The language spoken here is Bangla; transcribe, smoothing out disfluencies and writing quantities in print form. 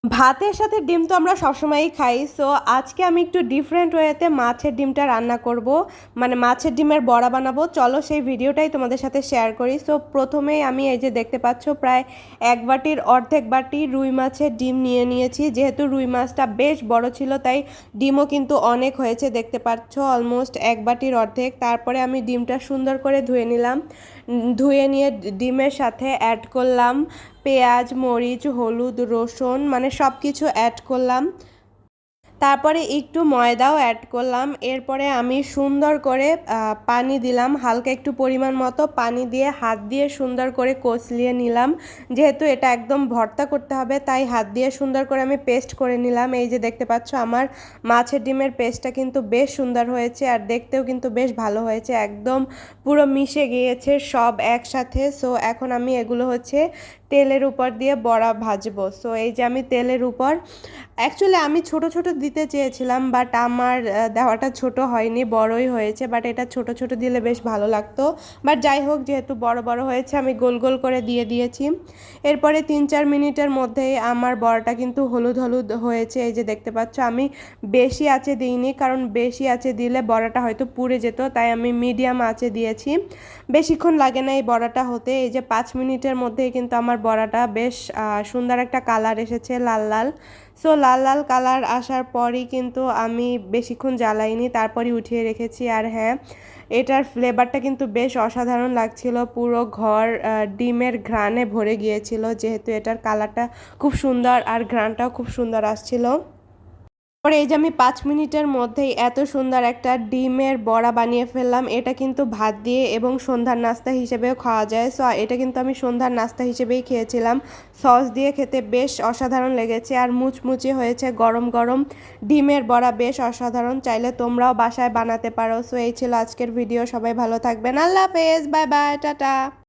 ভাতের সাথে ডিম তো আমরা সবসময়ই খাই। সো আজকে আমি একটু ডিফারেন্ট ওয়েতে মাছের ডিমটা রান্না করব। মানে মাছের ডিমের বড়া বানাবো। চলো সেই ভিডিওটাই তোমাদের সাথে শেয়ার করি। সো প্রথমেই আমি এই যে দেখতে পাচ্ছ প্রায় 1 বাটির অর্ধেক বাটি রুই মাছের ডিম নিয়ে নিয়েছি। যেহেতু রুই মাছটা বেশ বড় ছিল তাই ডিমও কিন্তু অনেক হয়েছে, দেখতে পাচ্ছ অলমোস্ট 1 বাটির অর্ধেক। তারপরে আমি ডিমটা সুন্দর করে ধুয়ে নিলাম। ধুয়ে নিয়ে ডিমের সাথে অ্যাড করলাম পেঁয়াজ, মরিচ, হলুদ, রসুন, মানে সব কিছু অ্যাড করলাম। তারপরে একটু ময়দাও অ্যাড করলাম। এরপরে আমি সুন্দর করে পানি দিলাম, হালকা একটু পরিমাণ মতো পানি দিয়ে হাত দিয়ে সুন্দর করে কষলিয়ে নিলাম। যেহেতু এটা একদম ভর্তা করতে হবে তাই হাত দিয়ে সুন্দর করে আমি পেস্ট করে নিলাম। এই যে দেখতে পাচ্ছ আমার মাছের ডিমের পেস্টটা কিন্তু বেশ সুন্দর হয়েছে আর দেখতেও কিন্তু বেশ ভালো হয়েছে, একদম পুরো মিশে গিয়েছে সব একসাথে। সো এখন আমি এগুলো হচ্ছে তেলের উপর দিয়ে বড়া ভাজবো। সো এই যে আমি তেলের উপর, অ্যাকচুয়ালি আমি ছোট ছোট দিতে চেয়েছিলাম বাট আমার দেওয়াটা ছোট হয়নি, বড়ই হয়েছে। বাট এটা ছোট ছোট দিলে বেশ ভালো লাগতো। বাট যাই হোক, যেহেতু বড় বড় হয়েছে আমি গোল গোল করে দিয়ে দিয়েছি। এরপরে 3-4 মিনিটের মধ্যেই আমার বড়াটা কিন্তু হলুদ হলুদ হয়েছে। এই যে দেখতে পাচ্ছ আমি বেশি আঁচে দিইনি, কারণ বেশি আঁচে দিলে বড়াটা হয়তো পুড়ে যেত, তাই আমি মিডিয়াম আঁচে দিয়েছি। বেশিক্ষণ লাগে না এই বড়াটা হতে। এই যে 5 মিনিটের মধ্যেই কিন্তু আমার বড়াটা বেশ সুন্দর একটা কালার এসেছে, লাল লাল। সো লাল লাল কালার আসার পরই কিন্তু আমি বেশিক্ষণ জ্বালাইনি, তারপরই উঠিয়ে রেখেছি। আর হ্যাঁ, এটার ফ্লেভারটা কিন্তু বেশ অসাধারণ লাগছিল, পুরো ঘর ডিমের ঘ্রাণে ভরে গিয়েছিল, যেহেতু এটার কালারটা খুব সুন্দর আর ঘ্রাণটাও খুব সুন্দর আসছিল। পরে এই যে আমি 5 মিনিটের মধ্যেই এত সুন্দর একটা ডিমের বড়া বানিয়ে ফেললাম। এটা কিন্তু ভাত দিয়ে এবং সন্ধ্যার নাস্তা হিসেবেও খাওয়া যায়। সো এটা কিন্তু আমি সন্ধ্যার নাস্তা হিসেবেই খেয়েছিলাম। সস দিয়ে খেতে বেশ অসাধারণ লেগেছে আর মুচমুচে হয়েছে, গরম গরম ডিমের বড়া বেশ অসাধারণ। চাইলে তোমরাও বাসায় বানাতে পারো। সো এই ছিল আজকের ভিডিও। সবাই ভালো থাকবেন। আল্লাহ হাফেজ, বাই বাই, টাটা।